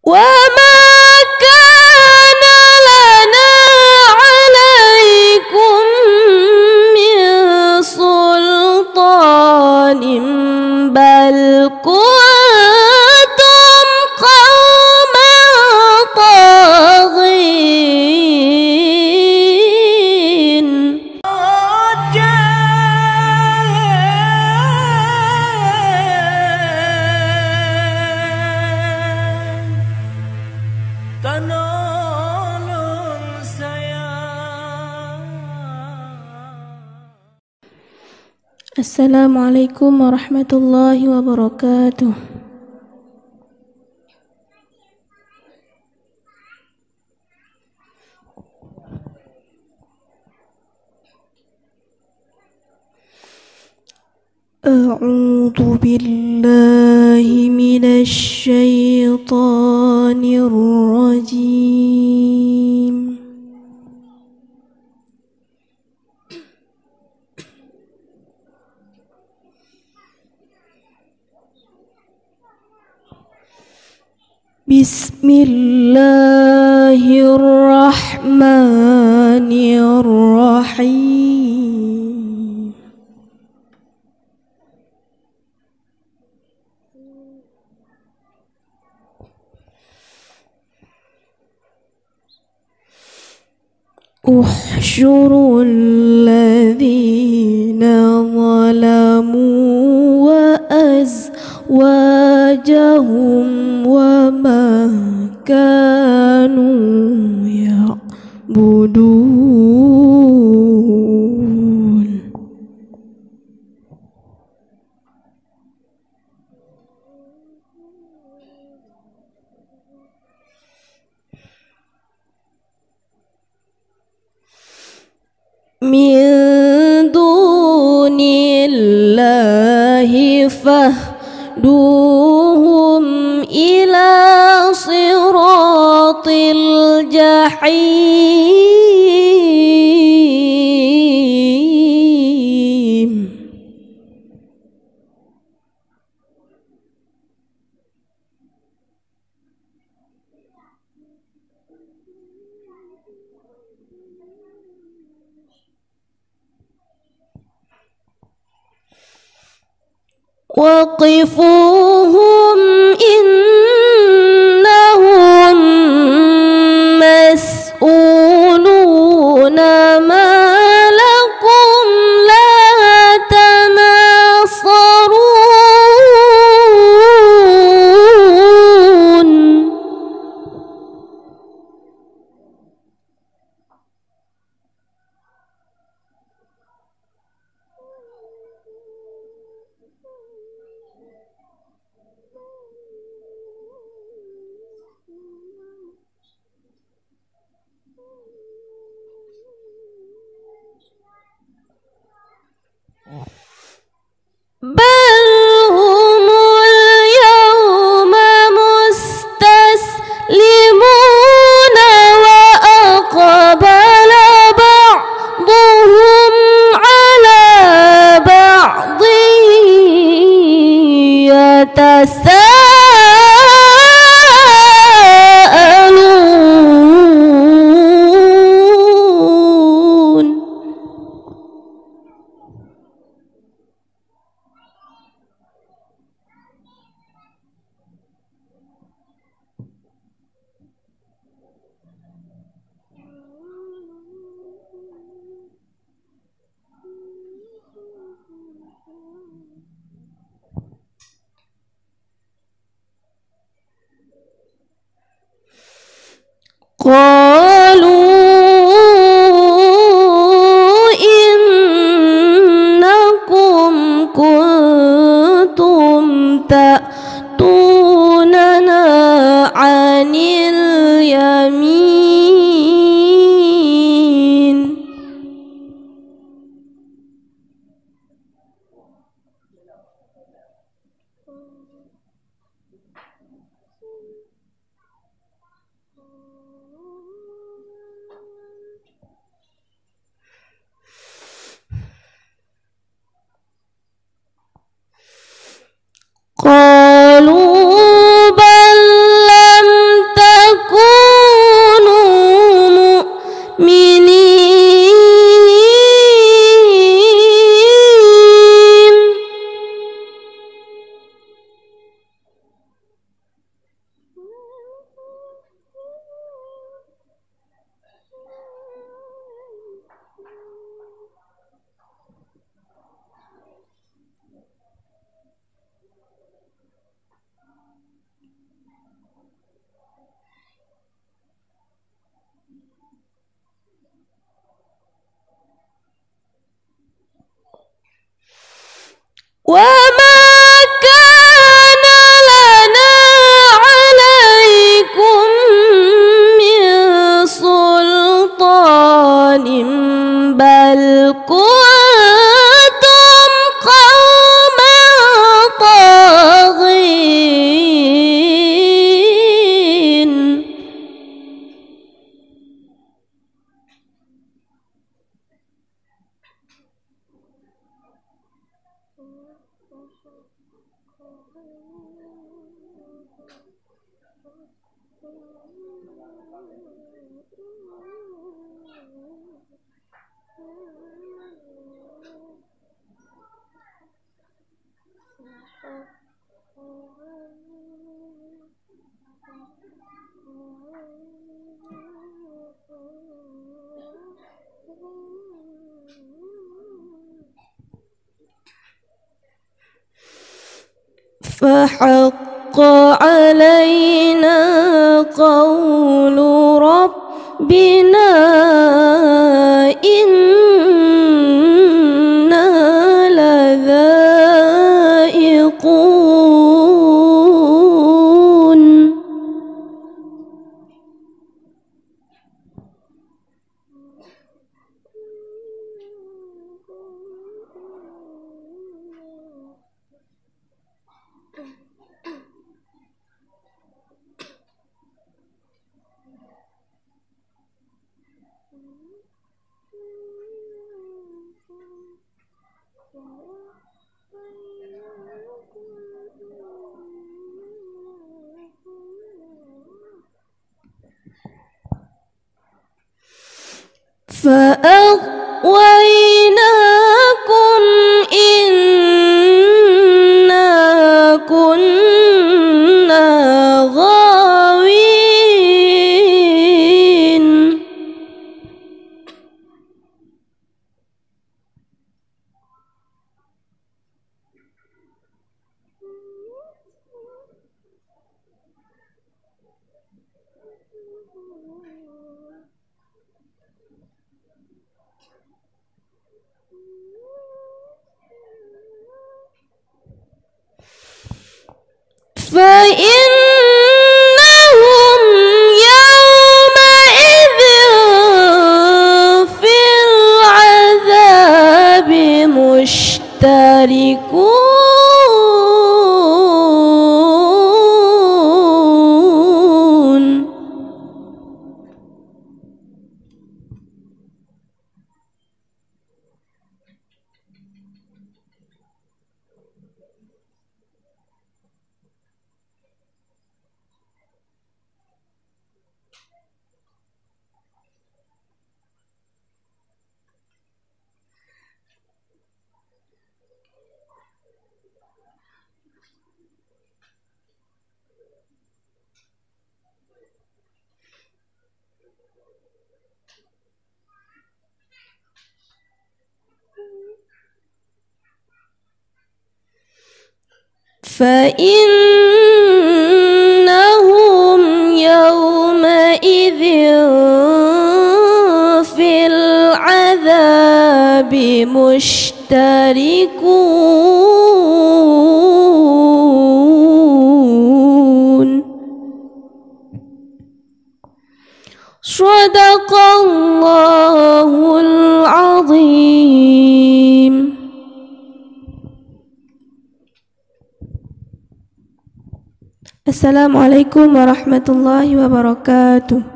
وما كان لنا عليكم من سلطان بل كنتم قوما طاغين. Assalamualaikum warahmatullahi wabarakatuh. A'udzu billahi minasy syaithanir rajim. Bismillahirrahmanirrahim. Uhsyurul ladzina zalamu wa azwajahum wa ma kanu ya'budun. Min dunillahi fahduhum ila siratil jahim. Waqifuhum innahum mas'uluna ma lakum la tanasarun. Bal humul yawma mustaslimuna wa aqbala ba'duhum ala ba'din yatasaalun. Qalu innakum kuntum ta'tunana 'anil yamin. Qalu bal lam وما كان لنا عليكم من سلطان بل كنتم قوما طاغين فحق علينا قول ربنا إنا لذائقون فأغويناكم إنا كنا غاوين فإنهم يومئذ في العذاب مشتركون فإنهم يومئذ في العذاب مشتركون صدق الله العظيم. Assalamualaikum warahmatullahi wabarakatuh.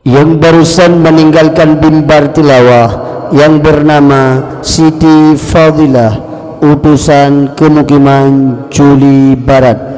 Yang barusan meninggalkan mimbar tilawah yang bernama Siti Fadilah, utusan Kemukiman Juli Barat,